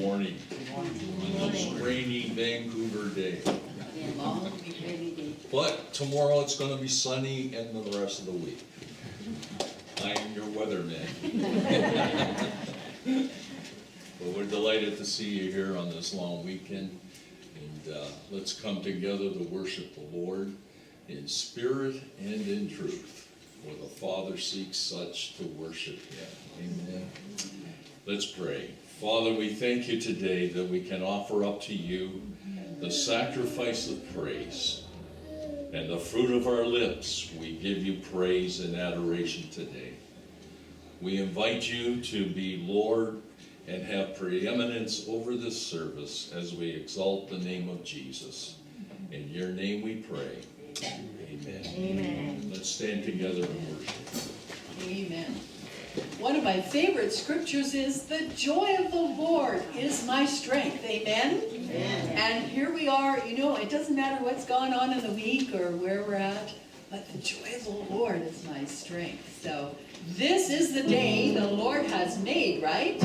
morning. On this rainy Vancouver day. But tomorrow it's going to be sunny and the rest of the week. I am your weatherman. But we're delighted to see you here on this long weekend. And let's come together to worship the Lord in spirit and in truth. For the Father seeks such to worship Him. Amen. Let's pray. Father, we thank you today that we can offer up to you the sacrifice of praise. And the fruit of our lips, we give you praise and adoration today. We invite you to be Lord and have preeminence over this service as we exalt the name of Jesus. In your name we pray. Amen. Amen. Let's stand together and worship. Amen. One of my favorite scriptures is, the joy of the Lord is my strength. Amen? Amen. And here we are, you know, it doesn't matter what's gone on in the week or where we're at, but the joy of the Lord is my strength. So this is the day the Lord has made, right?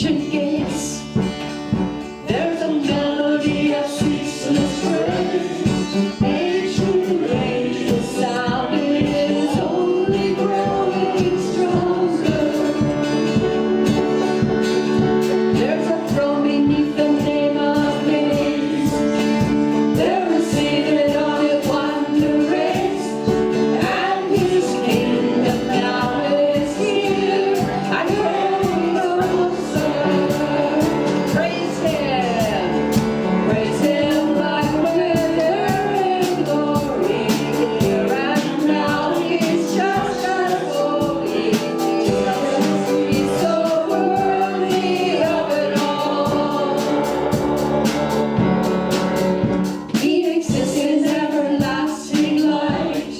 ancient gates. There's a melody of ceaseless praise. Ancient rage, the sound is only growing stronger. There's a throne beneath the name of names. There is seated on it one to reigns, and his kingdom now is here and growing closer. Praise him like wither in glory. Here and now he's just as holy. Jesus, he's so worthy of it all. He exists in everlasting light.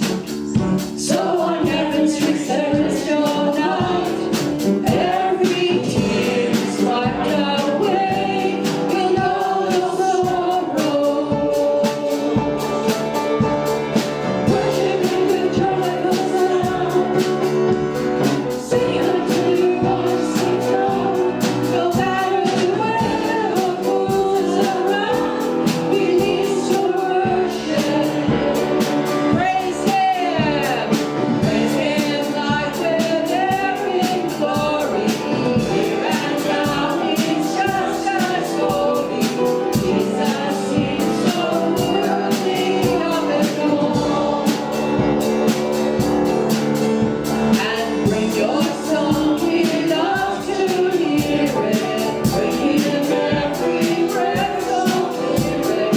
So on heaven's streets there is no night. Every tear is wiped away. We'll know no sorrow. Worship him with joyful sound. Sing until your voice is loud. No matter where or who's around, release your worship. Praise him like wither in glory. Here and now he's just as holy. Jesus, he's so worthy of it all. And bring your song, we love to hear it. Bring him every breath, so hear it.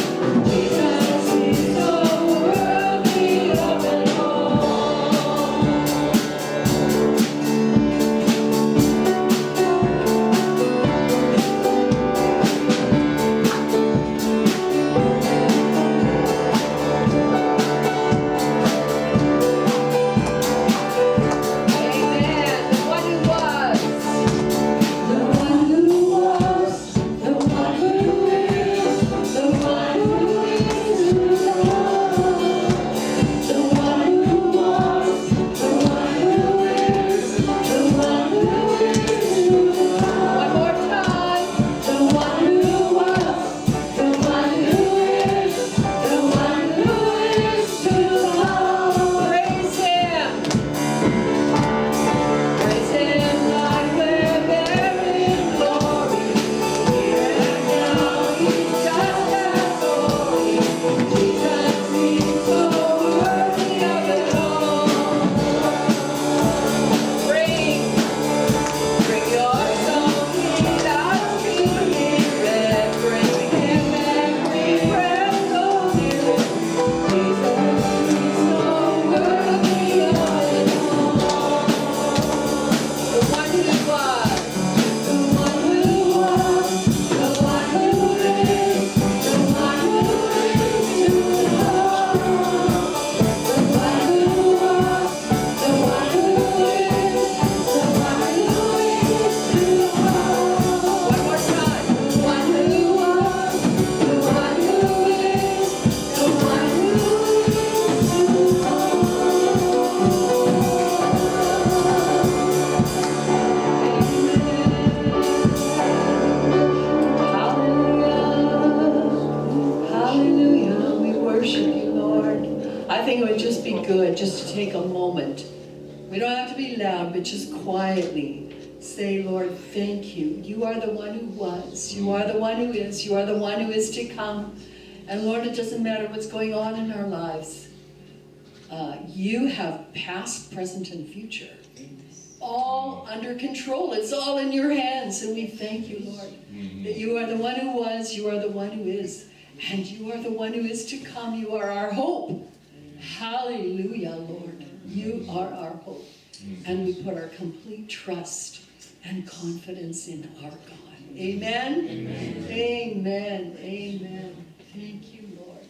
Jesus, he's so worthy of it all. Amen. The one who was, the one who was, the one who is, the one who is to come. The one who was, the one who is, the one who is to come. One more time. The one who was, the one who is, the one who is to come. Praise him. Praise him like wither in glory. Here and now he's just as holy. Jesus, he's so worthy of it all. Bring your song, he loves to hear it. Bring him every breath, so hear it. Jesus, he's so worthy of it all. The one who was, the one who was, the one who is, the one who is to come. The one who was, the one who is, the one who is to come. One more time. The one who was, the one who is, the one who is to Hallelujah. Hallelujah. We worship you, Lord. I think it would just be good just to take a moment. We don't have to be loud, but just quietly say, Lord, thank you. You are the one who was. You are the one who is. You are the one who is to come. And Lord, it doesn't matter what's going on in our lives. You have past, present, and future. All under control. It's all in your hands. And we thank you, Lord, that you are the one who was, you are the one who is, and you are the one who is to come. You are our hope. Hallelujah, Lord. You are our hope. And we put our complete trust and confidence in our God. Amen? Amen. Amen. Amen. Thank you, Lord.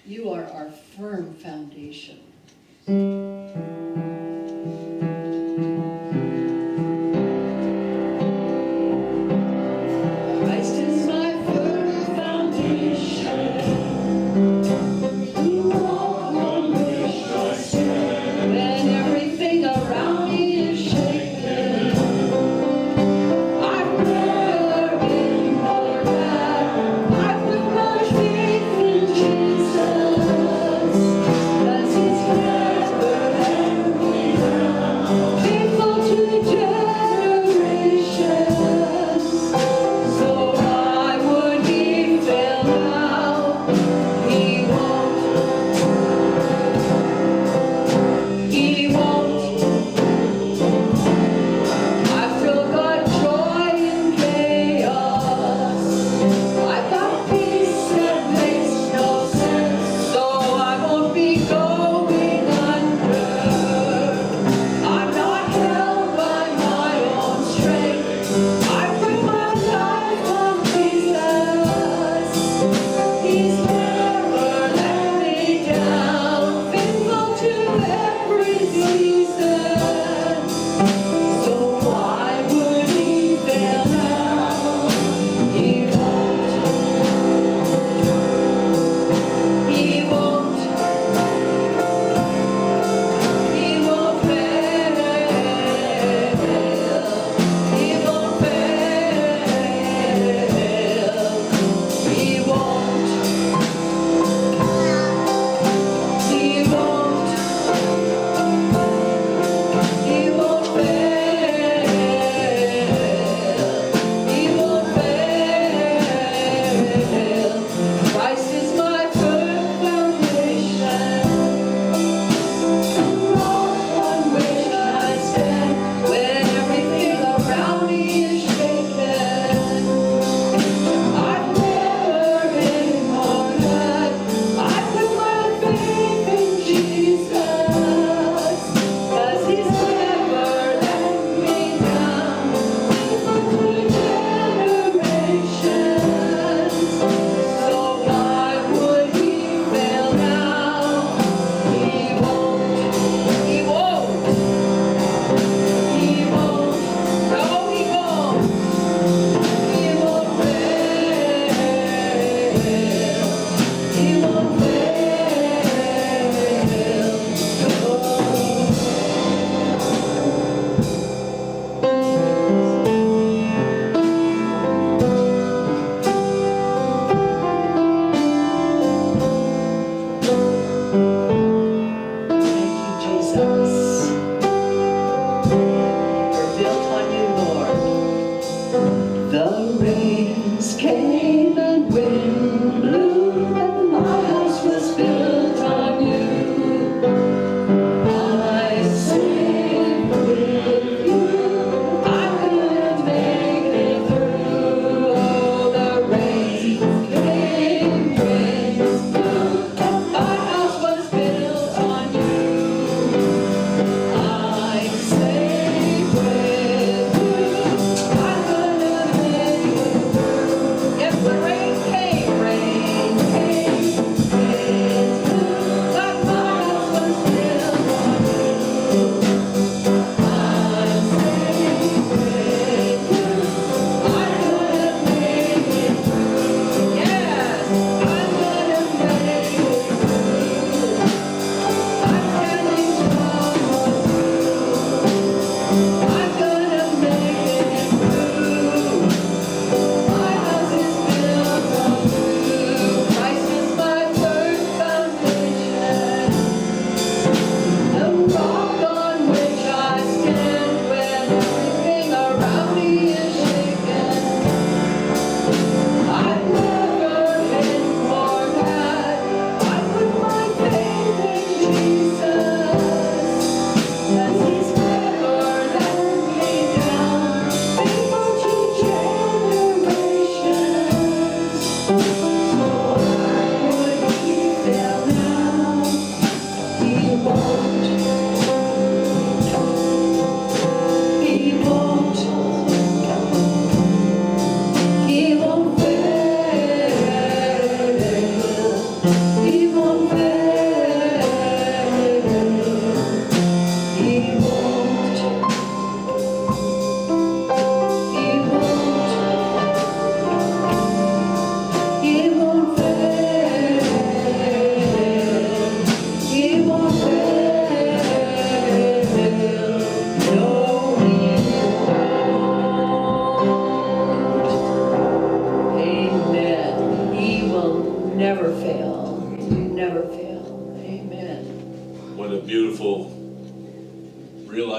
You are our firm foundation. Christ is my firm foundation. On which I stand. When everything around me is shaken, I pray.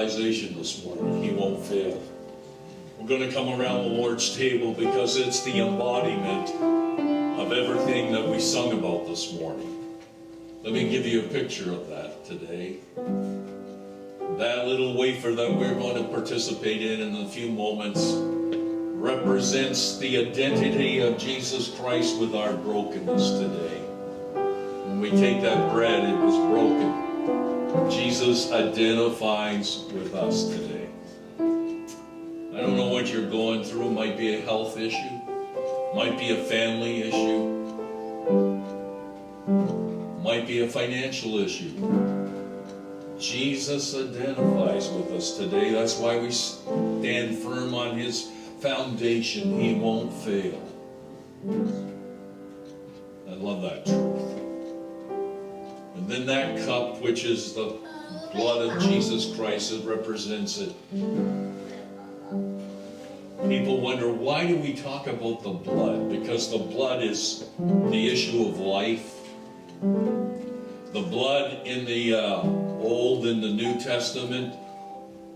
realization this morning. He won't fail. We're going to come around the Lord's table because it's the embodiment of everything that we sung about this morning. Let me give you a picture of that today. That little wafer that we're going to participate in a few moments represents the identity of Jesus Christ with our brokenness today. When we take that bread, it was broken. Jesus identifies with us today. I don't know what you're going through. It might be a health issue. Might be a family issue. Might be a financial issue. Jesus identifies with us today. That's why we stand firm on His foundation. He won't fail. I love that truth. And then that cup, which is the blood of Jesus Christ, it represents it. People wonder, why do we talk about the blood? Because the blood is the issue of life. The blood in the Old and the New Testament,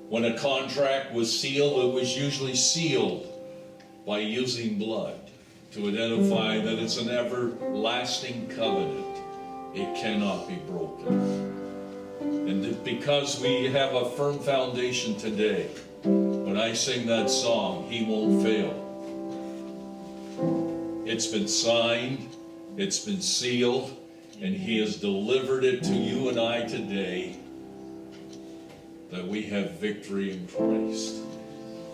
when a contract was sealed, it was usually sealed by using blood to identify that it's an everlasting covenant. It cannot be broken. And because we have a firm foundation today, when I sing that song, He won't fail. It's been signed, it's been sealed, and He has delivered it to you and I today, that we have victory in Christ.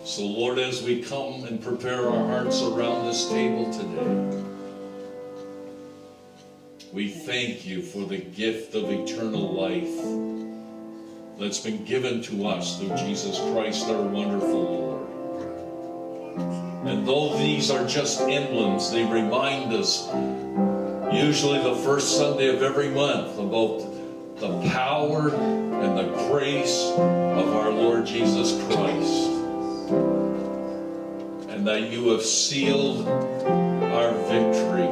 So Lord, as we come and prepare our hearts around this table today, we thank You for the gift of eternal life that's been given to us through Jesus Christ, our wonderful Lord. And though these are just emblems, they remind us, usually the first Sunday of every month, about the power and the grace of our Lord Jesus Christ. And that You have sealed our victory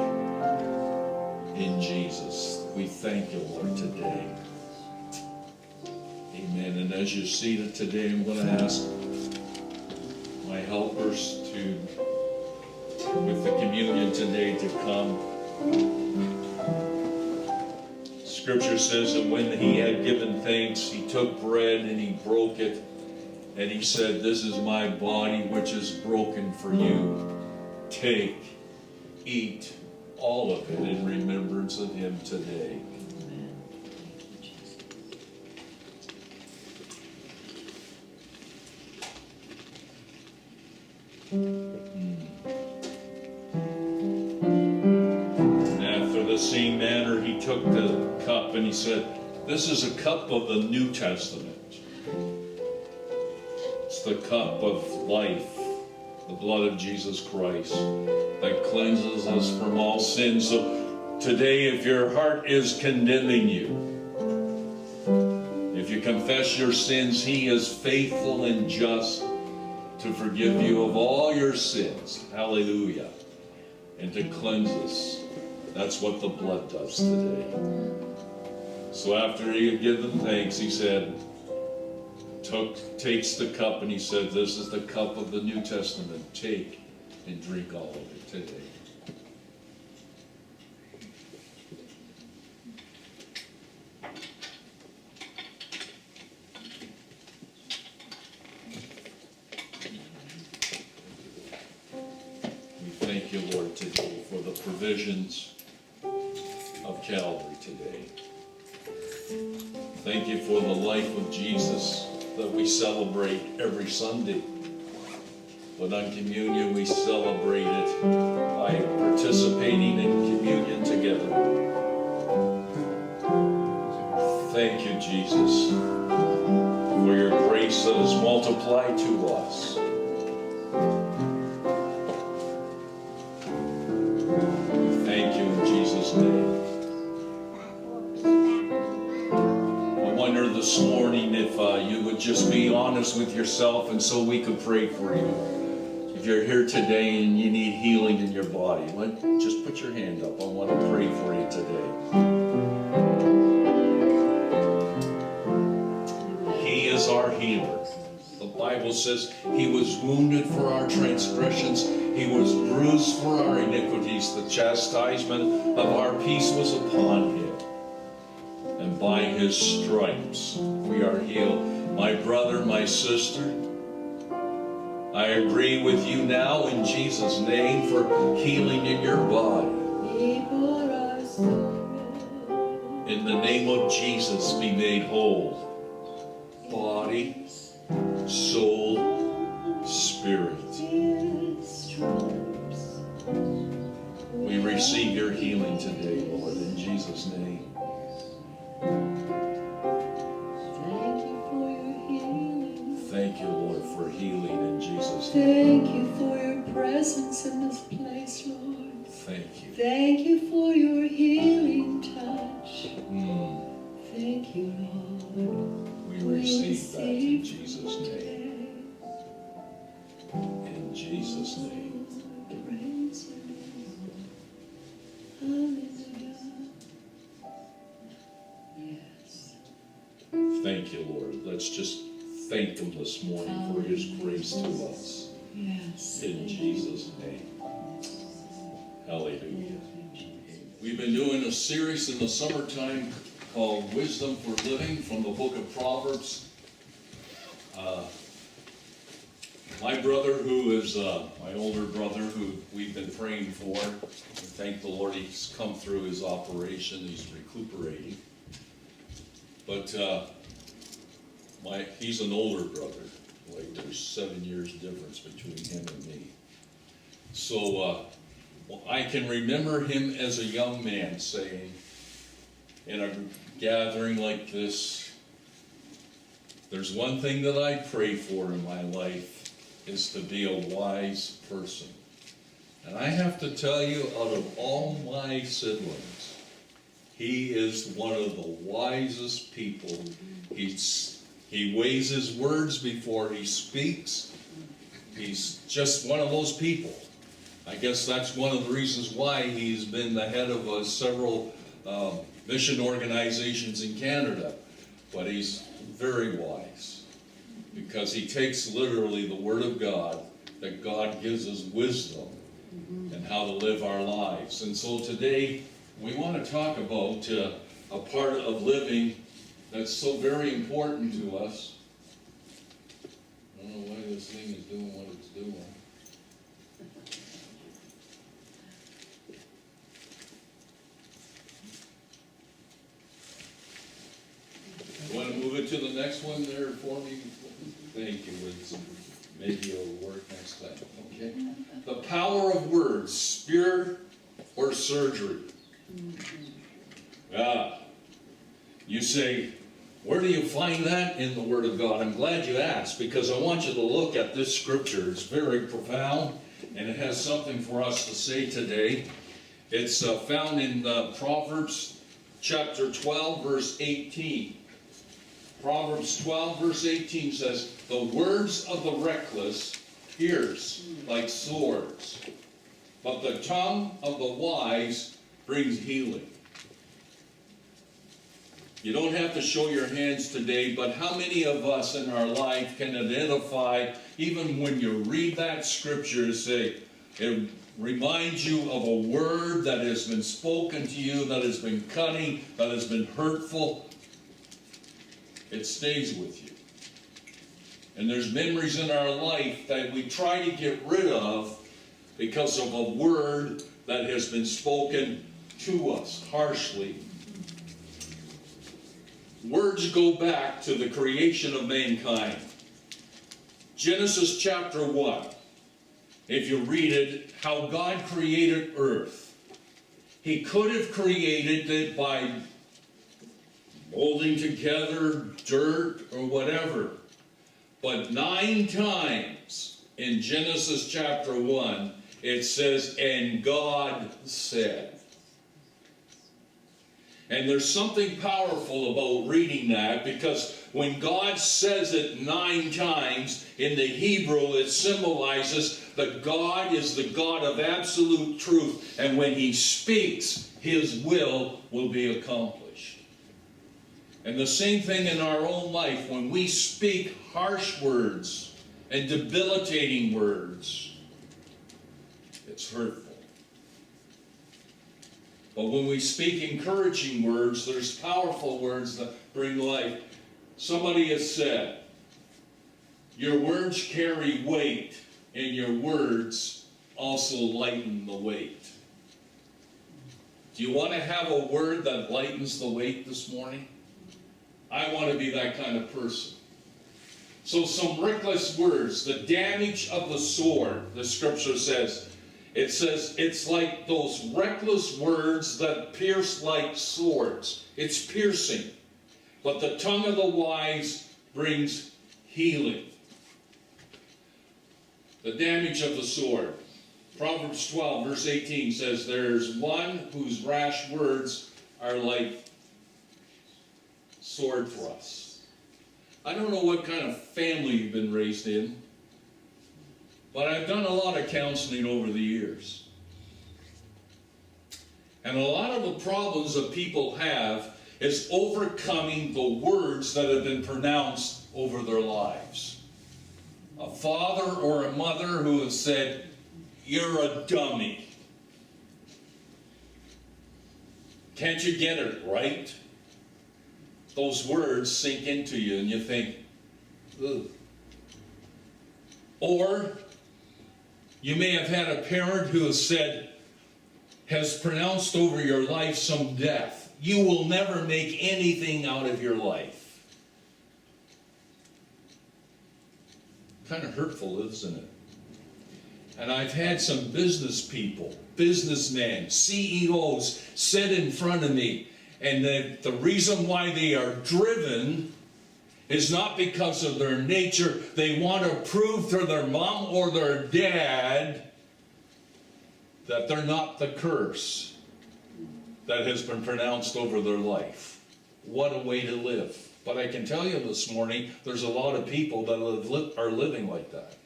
in Jesus. We thank You, Lord, today. Amen. And as you're seated today, I'm going to ask my helpers with the communion today, to come. Scripture says that when He had given thanks, He took bread and He broke it, and He said, "This is my body which is broken for you. Take, eat all of it in remembrance of Him today." After the same manner, He took the cup and He said, "This is a cup of the New Testament. It's the cup of life, the blood of Jesus Christ that cleanses us from all sin." So today, if your heart is condemning you, if you confess your sins, He is faithful and just to forgive you of all your sins. Hallelujah. And to cleanse us. That's what the blood does today. So after He had given thanks, He said, takes the cup and He said, "This is the cup of the New Testament. Take and drink all of it today." Thank You, Lord, today for the provisions of Calvary today. Thank You for the life of Jesus that we celebrate every Sunday. But on communion, we celebrate it by participating in communion together. Thank You, Jesus, for Your grace that is multiplied to us. Thank You in Jesus' name. I wonder this morning if you would just be honest with yourself, and so we could pray for you. If you're here today and you need healing in your body, just put your hand up. I want to pray for you today. He is is our healer. The Bible says he was wounded for our transgressions. He was bruised for our iniquities. The chastisement of our peace was upon him. And by his stripes we are healed. My brother, my sister, I agree with you now in Jesus' name for healing in your body. In the name of Jesus, be made whole. Body, soul, spirit. We receive your healing today, Lord, in Jesus' name. Thank you for your healing. Thank you, Lord, for healing in Jesus' Thank name. you for your presence in this place, Lord. Thank you. Thank you for your healing touch. Mm. Thank you, Lord. We receive that in Jesus' name. In Jesus' name. Praise your name. Hallelujah. Yes. Thank you, Lord. Let's just thank him this morning for his grace to us. Yes. In Jesus' name. Hallelujah. We've been doing a series in the summertime called Wisdom for Living from the book of Proverbs. My brother, who is my older brother, who we've been praying for, we thank the Lord he's come through his operation, he's recuperating. But he's an older brother, like there's 7 years difference between him and me. So I can remember him as a young man saying, in a gathering like this, there's one thing that I pray for in my life is to be a wise person. And I have to tell you, out of all my siblings, he is one of the wisest people. He weighs his words before he speaks. He's just one of those people. I guess that's one of the reasons why he's been the head of several mission organizations in Canada. But he's very wise because he takes literally the Word of God, that God gives us wisdom and how to live our lives. And so today we want to talk about a part of living that's so very important to us. I don't know why this thing is doing what it's doing. You want to move it to the next one there for me? Thank you. Maybe it'll work next time. Okay. The power of words, spear or surgery. You say, where do you find that in the Word of God? I'm glad you asked, because I want you to look at this scripture. It's very profound, and it has something for us to say today. It's found in Proverbs chapter 12, verse 18. Proverbs 12, verse 18 says, the words of the reckless pierce like swords, but the tongue of the wise brings healing. You don't have to show your hands today, but how many of us in our life can identify, even when you read that scripture, say, it reminds you of a word that has been spoken to you, that has been cutting, that has been hurtful. It stays with you. And there's memories in our life that we try to get rid of because of a word that has been spoken to us harshly. Words go back to the creation of mankind. Genesis chapter 1. If you read it, how God created earth. He could have created it by molding together dirt or whatever. But 9 times in Genesis chapter 1, it says, and God said. And there's something powerful about reading that, because when God says it 9 times, in the Hebrew it symbolizes that God is the God of absolute truth, and when He speaks, His will be accomplished. And the same thing in our own life. When we speak harsh words and debilitating words, it's hurtful. But when we speak encouraging words, there's powerful words that bring life. Somebody has said, your words carry weight, and your words also lighten the weight. Do you want to have a word that lightens the weight this morning? I want to be that kind of person. So some reckless words, the damage of the sword, the scripture says. It says it's like those reckless words that pierce like swords. It's piercing. But the tongue of the wise brings healing. The damage of the sword. Proverbs 12, verse 18 says, there's one whose rash words are like sword thrusts. I don't know what kind of family you've been raised in, but I've done a lot of counseling over the years. And a lot of the problems that people have is overcoming the words that have been pronounced over their lives. A father or a mother who has said, you're a dummy. Can't you get it right? Those words sink into you and you think, ugh. Or you may have had a parent who has pronounced over your life some death. You will never make anything out of your life. Kind of hurtful, isn't it? And I've had some business people, businessmen, CEOs sit in front of me, and the reason why they are driven is not because of their nature. They want to prove to their mom or their dad that they're not the curse that has been pronounced over their life. What a way to live. But I can tell you this morning, there's a lot of people that are living like that.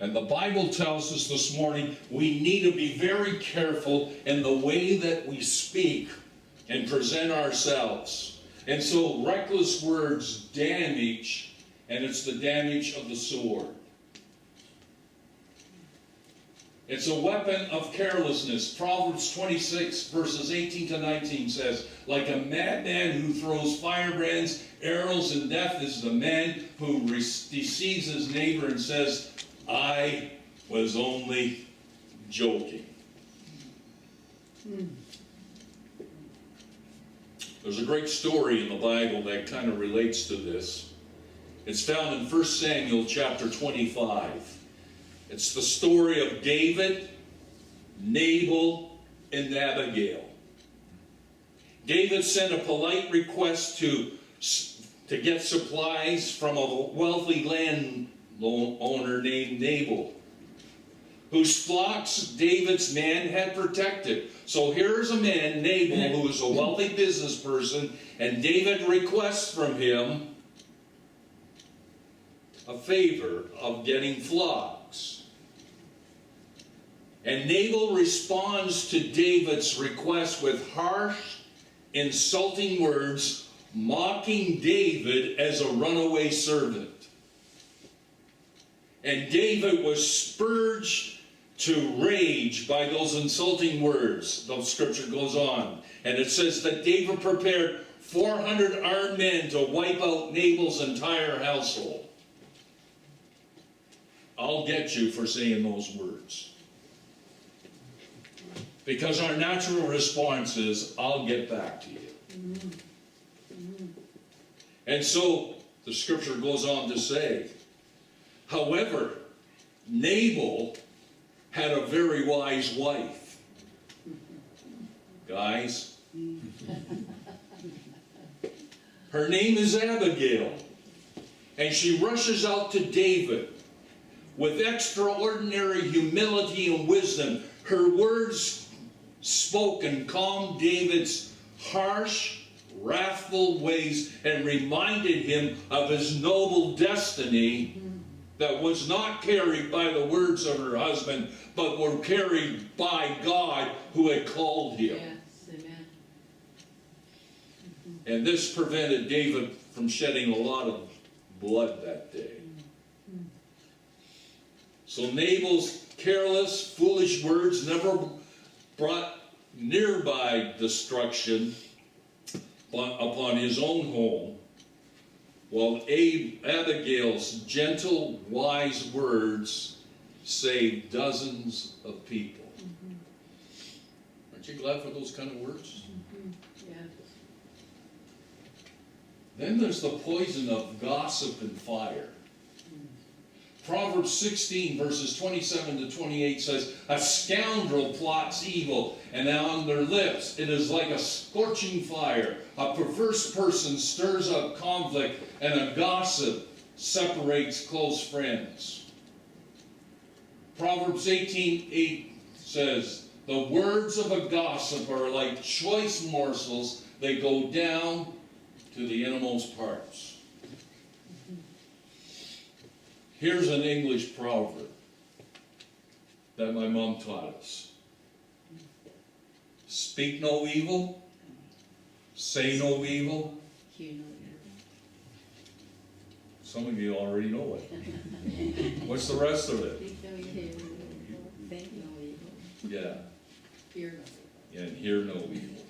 And the Bible tells us this morning we need to be very careful in the way that we speak and present ourselves. And so reckless words damage, and it's the damage of the sword. It's a weapon of carelessness. Proverbs 26 verses 18 to 19 says, like a madman who throws firebrands, arrows, and death is the man who deceives his neighbor and says, I was only joking. There's a great story in the Bible that kind of relates to this. It's found in 1 Samuel chapter 25. It's the story of David, Nabal, and Abigail. David sent a polite request to get supplies from a wealthy landowner named Nabal, whose flocks David's man had protected. So here's a man, Nabal, who is a wealthy business person, and David requests from him a favor of getting flocks. And Nabal responds to David's request with harsh, insulting words, mocking David as a runaway servant. And David was spurred to rage by those insulting words. The scripture goes on. And it says that David prepared 400 armed men to wipe out Nabal's entire household. I'll get you for saying those words. Because our natural response is, I'll get back to you. And so, the scripture goes on to say, however, Nabal had a very wise wife. Guys, her name is Abigail. And she rushes out to David with extraordinary humility and wisdom. Her words spoken calmed David's harsh, wrathful ways and reminded him of his noble destiny that was not carried by the words of her husband, but were carried by God who had called him. Yes, amen. And this prevented David from shedding a lot of blood that day. So Nabal's careless, foolish words never brought nearby destruction upon his own home, while Abigail's gentle, wise words saved dozens of people. Aren't you glad for those kind of words? Yeah. Then there's the poison of gossip and fire. Proverbs 16 verses 27 to 28 says, a scoundrel plots evil, and on their lips it is like a scorching fire. A perverse person stirs up conflict, and a gossip separates close friends. Proverbs 18:8 says, the words of a gossip are like choice morsels. They go down to the innermost parts. Here's an English proverb that my mom taught us. Speak no evil, say no evil. Some of you already know it. What's the rest of it? Think no evil. Yeah. Hear no evil. And hear no evil.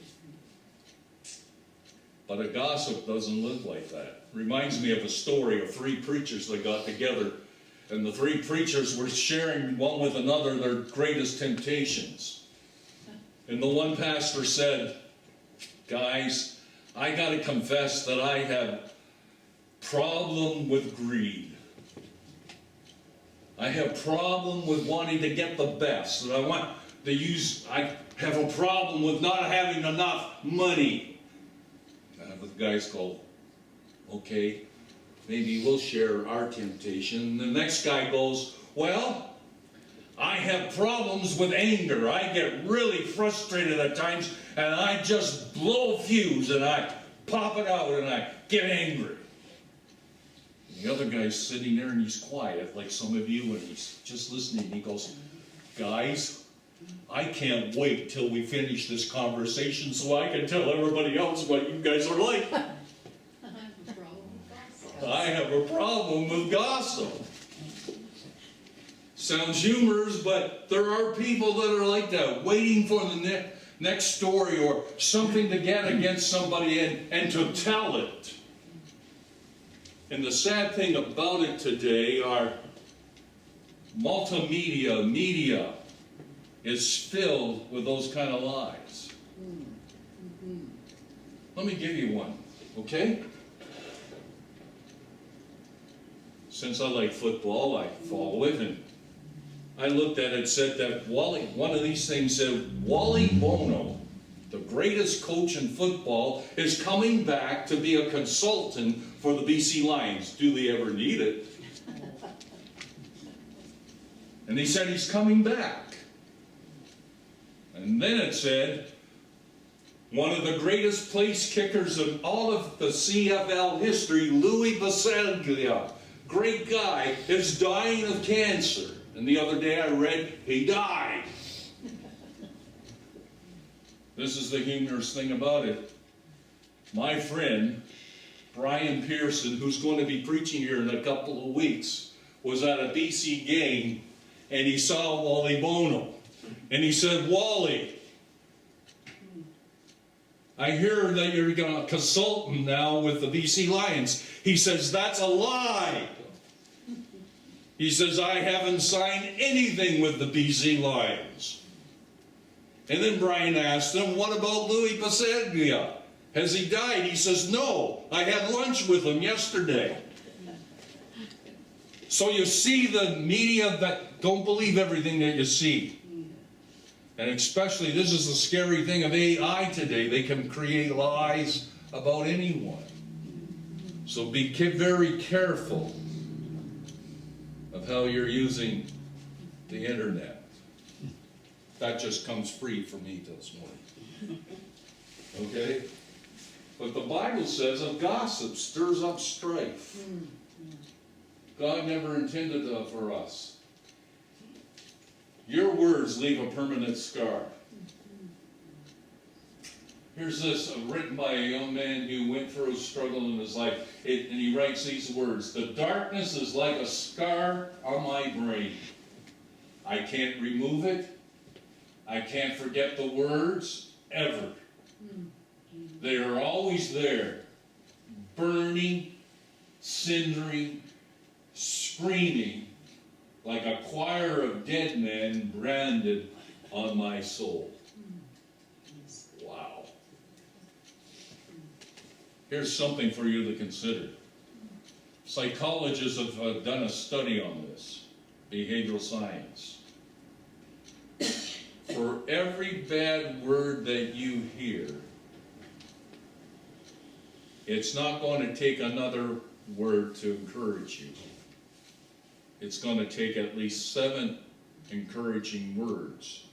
But a gossip doesn't live like that. Reminds me of a story of three preachers that got together, and the three preachers were sharing one with another their greatest temptations. And the one pastor said, guys, I got to confess that I have problem with greed. I have problem with wanting to get the best. And I have a problem with not having enough money. The guys go, okay, maybe we'll share our temptation. And the next guy goes, well, I have problems with anger. I get really frustrated at times, and I just blow a fuse, and I pop it out, and I get angry. And the other guy's sitting there, and he's quiet, like some of you, and he's just listening. He goes, guys, I can't wait till we finish this conversation so I can tell everybody else what you guys are like. I have a problem with gossip. Sounds humorous, but there are people that are like that, waiting for the next story or something to get against somebody and to tell it. And the sad thing about it today are media is filled with those kind of lies. Let me give you one, okay? Since I like football, I follow it, and I looked at it, said that one of these things said, Wally Bono, the greatest coach in football, is coming back to be a consultant for the BC Lions. Do they ever need it? And he said he's coming back. And then it said, one of the greatest place kickers in all of the CFL history, Louis Basaglia, great guy, is dying of cancer. And the other day I read, he died. This is the humorous thing about it. My friend, Brian Pearson, who's going to be preaching here in a couple of weeks, was at a BC game, and he saw Wally Bono. And he said, Wally, I hear that you're a consultant now with the BC Lions. He says, that's a lie. He says, I haven't signed anything with the BC Lions. And then Brian asked him, what about Louis Pasaglia? Has he died? He says, no, I had lunch with him yesterday. So you see the media that don't believe everything that you see. And especially, this is the scary thing of AI today. They can create lies about anyone. So be very careful of how you're using the internet. That just comes free for me this morning. Okay? But the Bible says a gossip stirs up strife. God never intended that for us. Your words leave a permanent scar. Here's this written by a young man who went through a struggle in his life. And he writes these words: "The darkness is like a scar on my brain. I can't remove it. I can't forget the words, ever. They are always there, burning, cindering, screaming, like a choir of dead men branded on my soul." Wow. Here's something for you to consider. Psychologists have done a study on this, behavioral science. For every bad word that you hear, it's not going to take another word to encourage you. It's going to take at least 7 encouraging words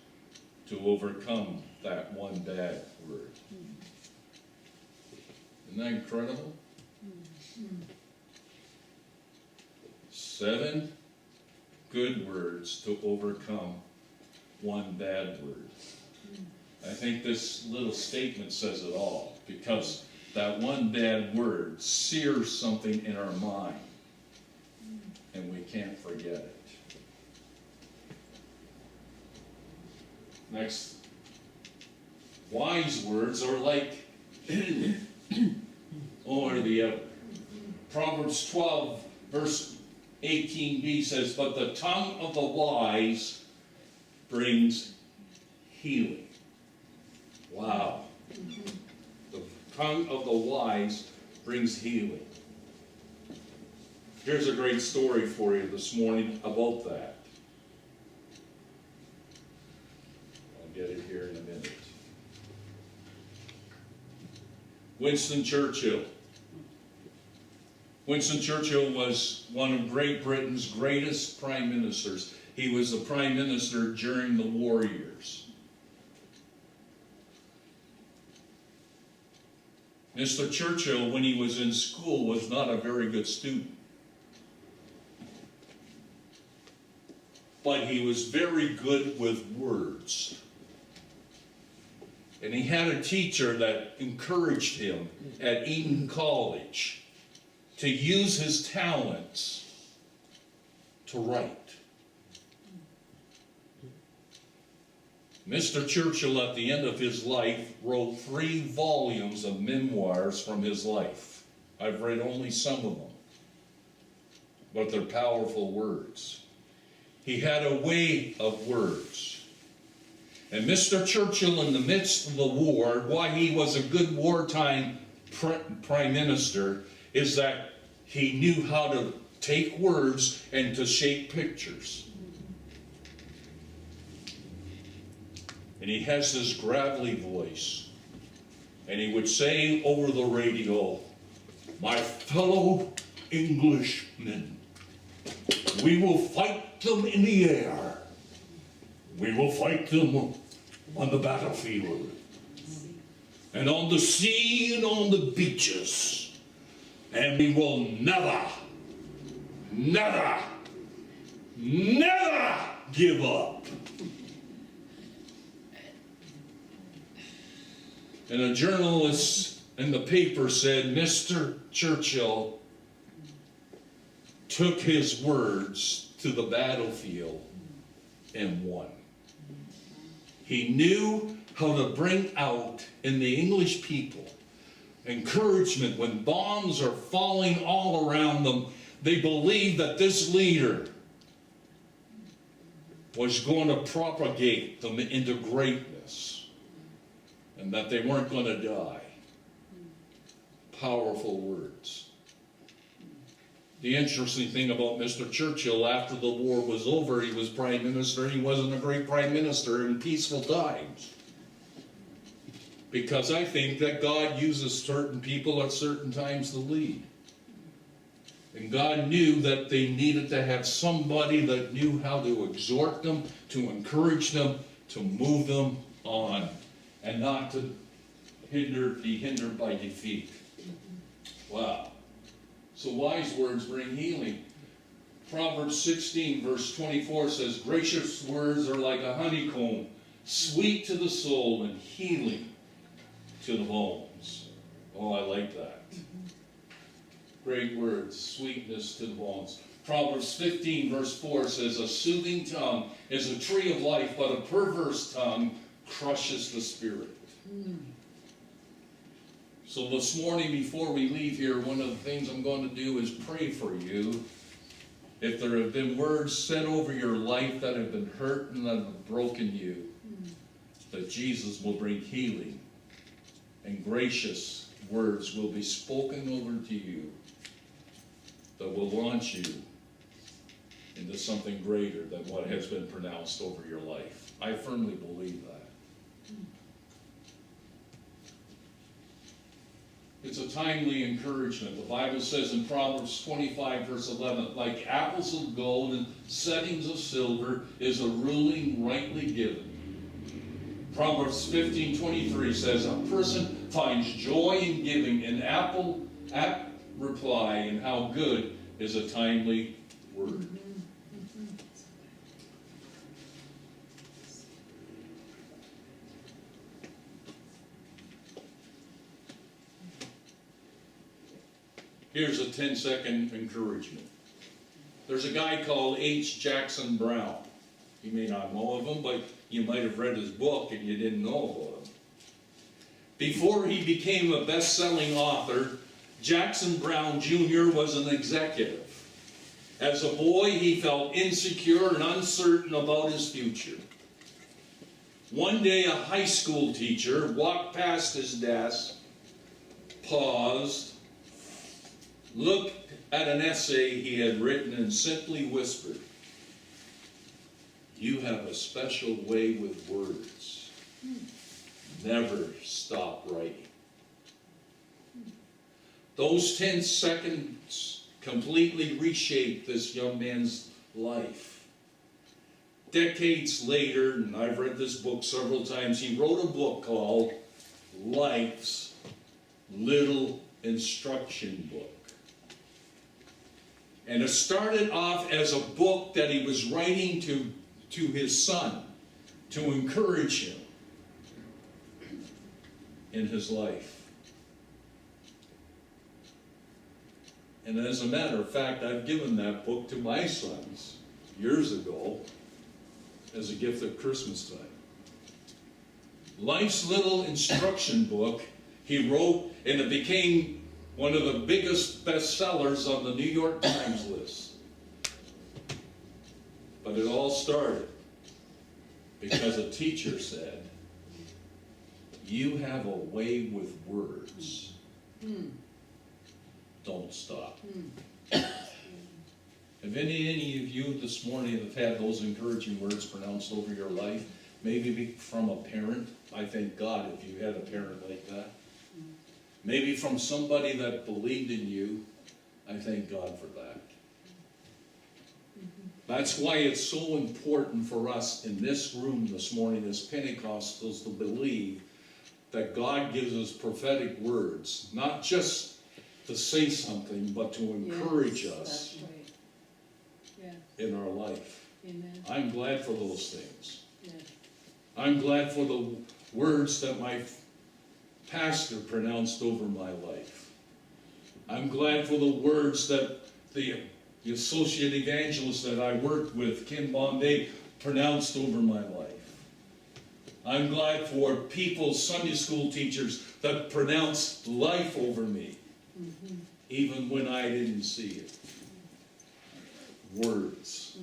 to overcome that one bad word. Isn't that incredible? 7 good words to overcome one bad word. I think this little statement says it all, because that one bad word sears something in our mind, and we can't forget it. Next, wise words are like or the other. Proverbs 12, verse 18b says, "But the tongue of the wise brings healing." Wow. The tongue of the wise brings healing. Here's a great story for you this morning about that. I'll get it here in a minute. Winston Churchill. Winston Churchill was one of Great Britain's greatest prime ministers. He was the prime minister during the war years. Mr. Churchill, when he was in school, was not a very good student. But he was very good with words. And he had a teacher that encouraged him at Eton College to use his talents to write. Mr. Churchill, at the end of his life, wrote 3 volumes of memoirs from his life. I've read only some of them, but they're powerful words. He had a way of words. And Mr. Churchill, in the midst of the war, why he was a good wartime prime minister, is that he knew how to take words and to shape pictures. And he has this gravelly voice. And he would say over the radio, "My fellow Englishmen, we will fight them in the air. We will fight them on the battlefield, and on the sea, and on the beaches. And we will never, never, never give up." And a journalist in the paper said Mr. Churchill took his words to the battlefield and won. He knew how to bring out in the English people encouragement when bombs are falling all around them. They believed that this leader was going to propagate them into greatness and that they weren't going to die. Powerful words. The interesting thing about Mr. Churchill, after the war was over, he was prime minister. He wasn't a great prime minister in peaceful times. Because I think that God uses certain people at certain times to lead. And God knew that they needed to have somebody that knew how to exhort them, to encourage them, to move them on, and not to be hindered by defeat. Wow. So wise words bring healing. Proverbs 16, verse 24 says, "Gracious words are like a honeycomb, sweet to the soul and healing to the bones. Oh, I like that. Great words, sweetness to the bones. Proverbs 15 verse 4 says, a soothing tongue is a tree of life, but a perverse tongue crushes the spirit. So this morning before we leave here, one of the things I'm going to do is pray for you. If there have been words said over your life that have been hurt and that have broken you, that Jesus will bring healing and gracious words will be spoken over to you that will launch you into something greater than what has been pronounced over your life. I firmly believe that. It's a timely encouragement. The Bible says in Proverbs 25 verse 11, like apples of gold and settings of silver is a ruling rightly given. Proverbs 15:23 says, a person finds joy in giving an apt reply, and how good is a timely word. Here's a 10-second encouragement. There's a guy called H. Jackson Brown. You may not know of him, but you might have read his book and you didn't know about him. Before he became a best-selling author, Jackson Brown Jr. was an executive. As a boy, he felt insecure and uncertain about his future. One day, a high school teacher walked past his desk, paused, looked at an essay he had written, and simply whispered, "You have a special way with words. Never stop writing." Those 10 seconds completely reshaped this young man's life. Decades later, and I've read this book several times, he wrote a book called Life's Little Instruction Book. And it started off as a book that he was writing to his son to encourage him in his life. And as a matter of fact, I've given that book to my sons years ago as a gift at Christmas time. Life's Little Instruction Book he wrote, and it became one of the biggest bestsellers on the New York Times list. But it all started because a teacher said, "You have a way with words. Don't stop." Have any of you this morning have had those encouraging words pronounced over your life? Maybe from a parent. I thank God if you had a parent like that. Maybe from somebody that believed in you. I thank God for that. That's why it's so important for us in this room this morning as Pentecostals to believe that God gives us prophetic words, not just to say something, but to encourage us That's right. Yes. in our life. Amen. I'm glad for those things. Yes. I'm glad for the words that my pastor pronounced over my life. I'm glad for the words that the associate evangelist that I worked with, Kim Bombay, pronounced over my life. I'm glad for people, Sunday school teachers, that pronounced life over me, even when I didn't see it. Words,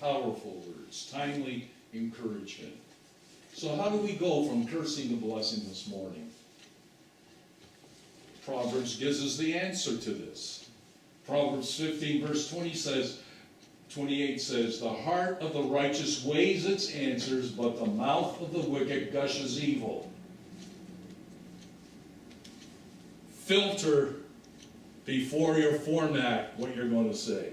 powerful words, timely encouragement. So how do we go from cursing to blessing this morning? Proverbs gives us the answer to this. Proverbs 15 verse 28 says, "The heart of the righteous weighs its answers, but the mouth of the wicked gushes evil." Filter before you format what you're going to say.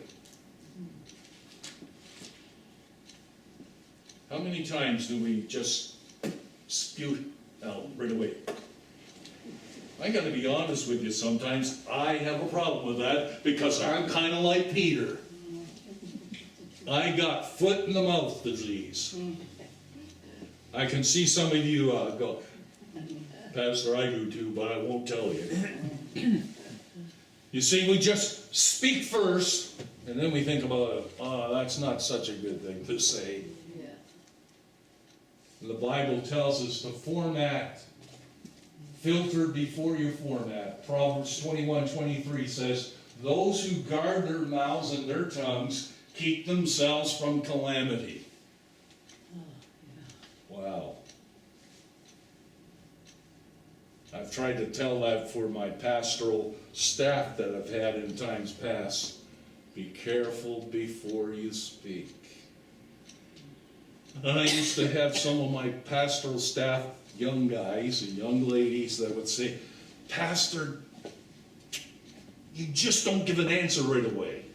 How many times do we just spew out right away? I got to be honest with you, sometimes I have a problem with that because I'm kind of like Peter. I got foot in the mouth disease. I can see some of you go, Pastor, I do too, but I won't tell you. You see, we just speak first, and then we think about, oh, that's not such a good thing to say. Yeah. The Bible tells us to format, filter before you format. Proverbs 21:23 says, those who guard their mouths and their tongues keep themselves from calamity. Wow. I've tried to tell that for my pastoral staff that I've had in times past. Be careful before you speak. And I used to have some of my pastoral staff, young guys and young ladies, that would say, Pastor, you just don't give an answer right away.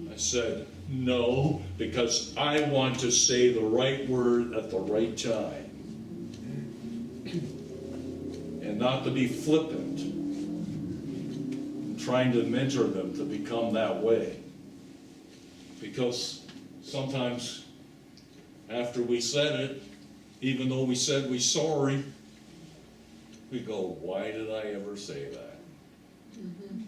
I said, no, because I want to say the right word at the right time. And not to be flippant. I'm trying to mentor them to become that way. Because sometimes after we said it, even though we said we're sorry, we go, why did I ever say that? Mm-hmm.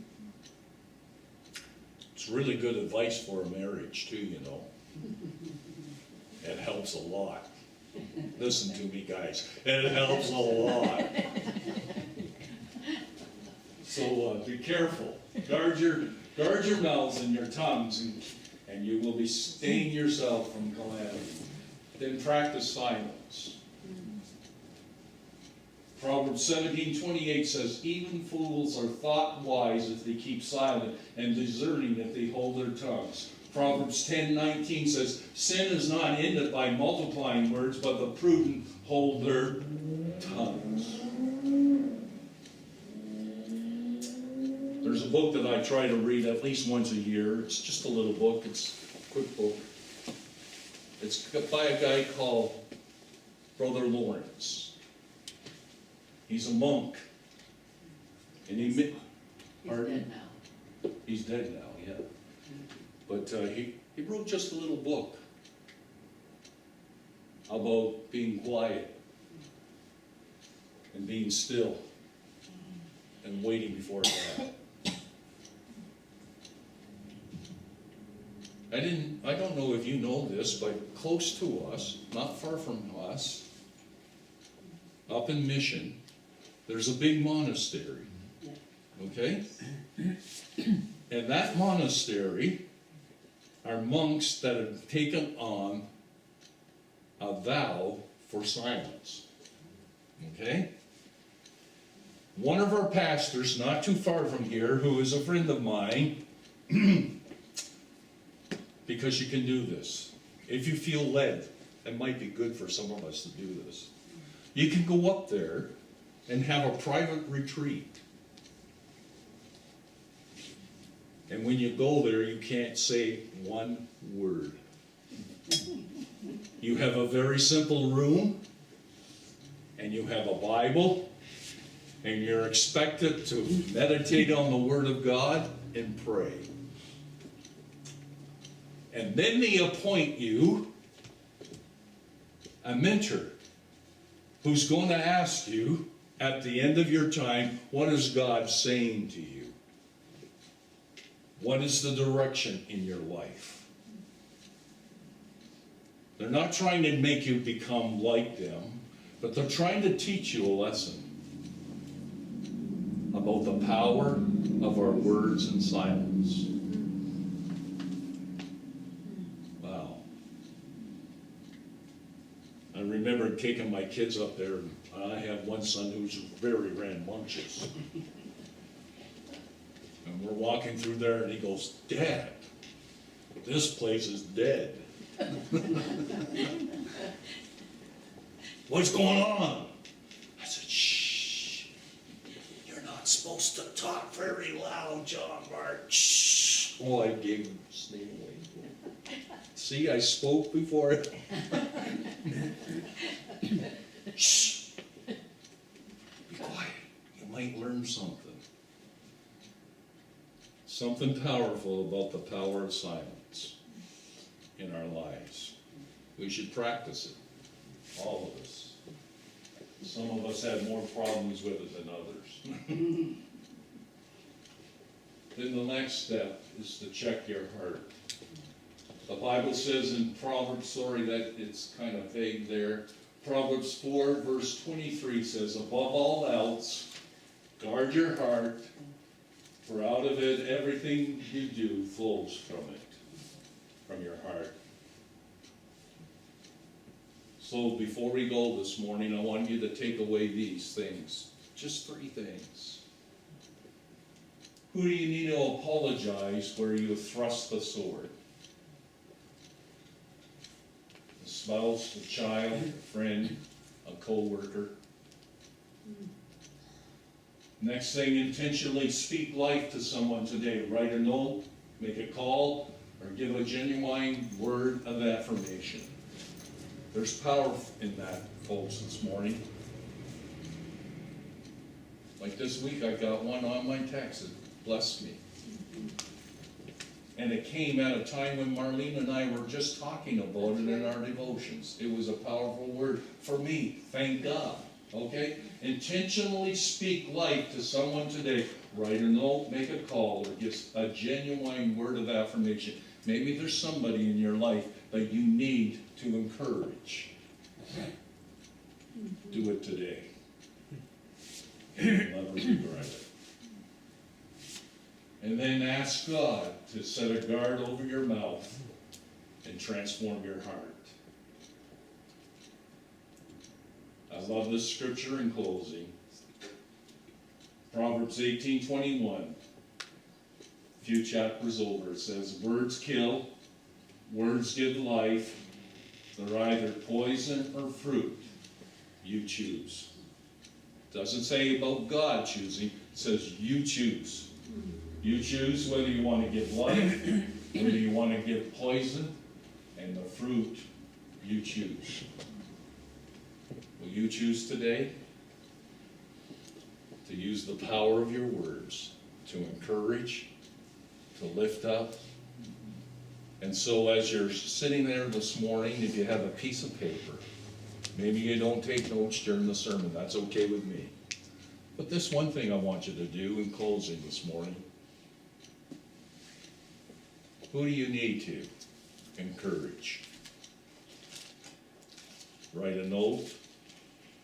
It's really good advice for a marriage too, you know. It helps a lot. Listen to me, guys. It helps a lot. So be careful. Guard your mouths and your tongues, and you will be staying yourself from calamity. Then practice silence. Proverbs 17:28 says, even fools are thought wise if they keep silent, and discerning if they hold their tongues. Proverbs 10:19 says, sin is not ended by multiplying words, but the prudent hold their tongues. There's a book that I try to read at least once a year. It's just a little book. It's a quick book. It's by a guy called Brother Lawrence. He's a monk. And He's dead now. He's dead now, yeah. But he wrote just a little book about being quiet and being still and waiting before God. I don't know if you know this, but close to us, not far from us, up in Mission, there's a big monastery. Okay? And that monastery are monks that have taken on a vow for silence. Okay? One of our pastors, not too far from here, who is a friend of mine, because you can do this. If you feel led, it might be good for some of us to do this. You can go up there and have a private retreat. And when you go there, you can't say one word. You have a very simple room, and you have a Bible, and you're expected to meditate on the Word of God and pray. And then they appoint you a mentor who's going to ask you at the end of your time, what is God saying to you? What is the direction in your life? They're not trying to make you become like them, but they're trying to teach you a lesson about the power of our words and silence. Wow. I remember taking my kids up there, and I have one son who's very rambunctious. And we're walking through there, and he goes, Dad, this place is dead. What's going on? I said, shh. You're not supposed to talk very loud, John Mark. Shh. Oh, I gave him a snake away. See, I spoke before it. Shh. Be quiet. You might learn something. Something powerful about the power of silence in our lives. We should practice it, all of us. Some of us have more problems with it than others. Then the next step is to check your heart. The Bible says in Proverbs, that it's kind of vague there. Proverbs 4 verse 23 says, above all else, guard your heart, for out of it everything you do flows from your heart. So before we go this morning, I want you to take away these things. Just 3 things. Who do you need to apologize where you thrust the sword? A spouse, a child, a friend, a co-worker. Next thing, intentionally speak life to someone today. Write a note, make a call, or give a genuine word of affirmation. There's power in that, folks, this morning. Like this week, I got one on my text that blessed me. And it came at a time when Marlene and I were just talking about it in our devotions. It was a powerful word for me, thank God. Okay? Intentionally speak life to someone today. Write a note, make a call, or give a genuine word of affirmation. Maybe there's somebody in your life that you need to encourage. Do it today. You'll never regret it. And then ask God to set a guard over your mouth and transform your heart. I love this scripture in closing. Proverbs 18:21. A few chapters over, it says, words kill, words give life. They're either poison or fruit. You choose. It doesn't say about God choosing, it says you choose. You choose whether you want to give life, whether you want to give poison, and the fruit you choose. Will you choose today to use the power of your words to encourage, to lift up? And so as you're sitting there this morning, if you have a piece of paper, maybe you don't take notes during the sermon, that's okay with me. But this one thing I want you to do in closing this morning. Who do you need to encourage? Write a note,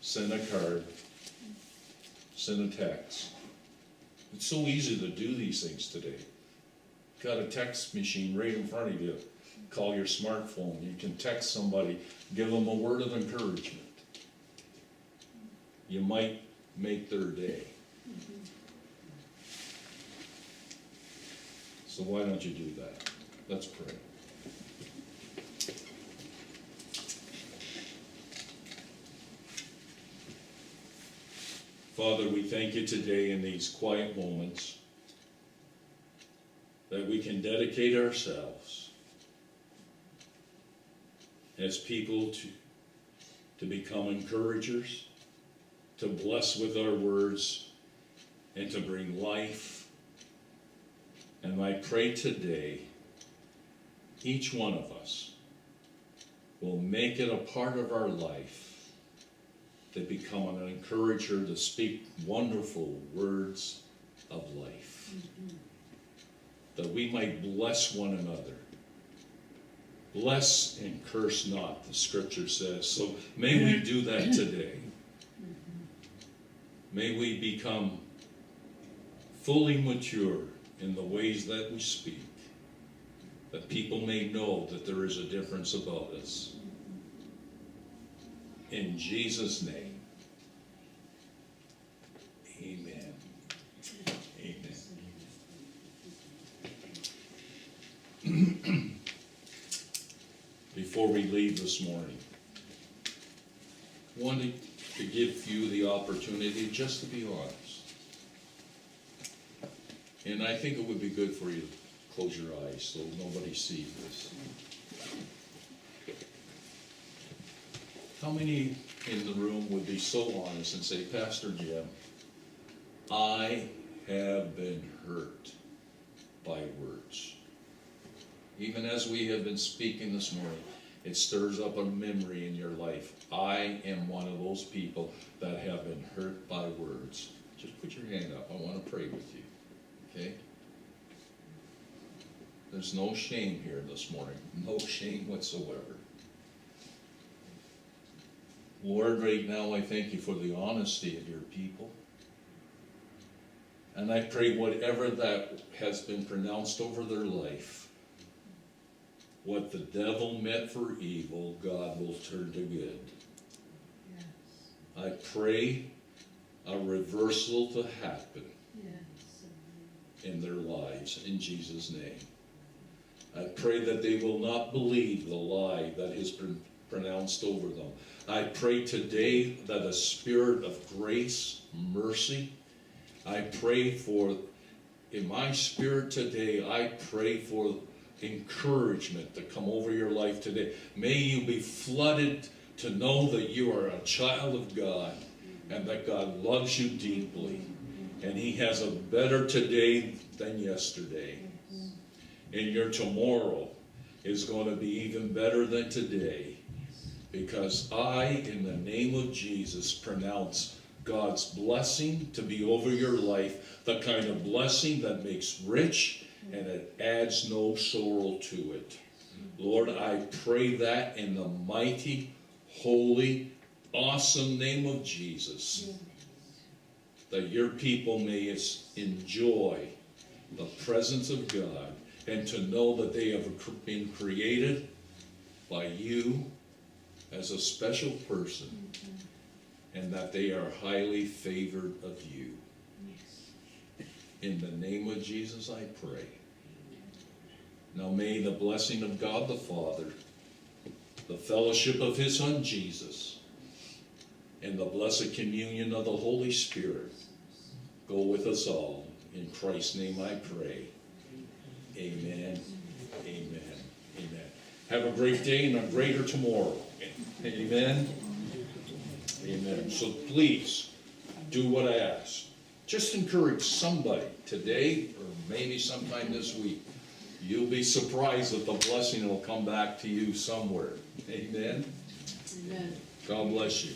send a card, send a text. It's so easy to do these things today. Got a text machine right in front of you. Call your smartphone. You can text somebody, give them a word of encouragement. You might make their day. So why don't you do that? Let's pray. Father, we thank you today in these quiet moments that we can dedicate ourselves as people to become encouragers, to bless with our words, and to bring life. And I pray today, each one of us will make it a part of our life to become an encourager, to speak wonderful words of life. That we might bless one another. Bless and curse not, the scripture says. So may we do that today. May we become fully mature in the ways that we speak, that people may know that there is a difference about us. In Jesus' name, amen. Amen. Before we leave this morning, I wanted to give you the opportunity just to be honest. And I think it would be good for you to close your eyes so nobody sees this. How many in the room would be so honest and say, Pastor Jim, I have been hurt by words? Even as we have been speaking this morning, It stirs up a memory in your life. I am one of those people that have been hurt by words. Just put your hand up. I want to pray with you. Okay? There's no shame here this morning. No shame whatsoever. Lord, right now I thank you for the honesty of your people. And I pray whatever that has been pronounced over their life, what the devil meant for evil, God will turn to good. Yes. I pray a reversal to happen Yes. in their lives, in Jesus' name. I pray that they will not believe the lie that has been pronounced over them. I pray today that a spirit of grace, mercy, I pray for, in my spirit today, I pray for encouragement to come over your life today. May you be flooded to know that you are a child of God and that God loves you deeply. And He has a better today than yesterday. And your tomorrow is going to be even better than today. Because I, in the name of Jesus, pronounce God's blessing to be over your life, the kind of blessing that makes rich and it adds no sorrow to it. Lord, I pray that in the mighty, holy, awesome name of Jesus, that your people may enjoy the presence of God and to know that they have been created by you as a special person, and that they are highly favored of you. In the name of Jesus I pray. Now may the blessing of God the Father, the fellowship of His Son Jesus, and the blessed communion of the Holy Spirit go with us all. In Christ's name I pray. Amen. Amen. Amen. Have a great day and a greater tomorrow. Amen. Amen. So please do what I ask. Just encourage somebody today or maybe sometime this week. You'll be surprised that the blessing will come back to you somewhere. Amen. Amen. God bless you.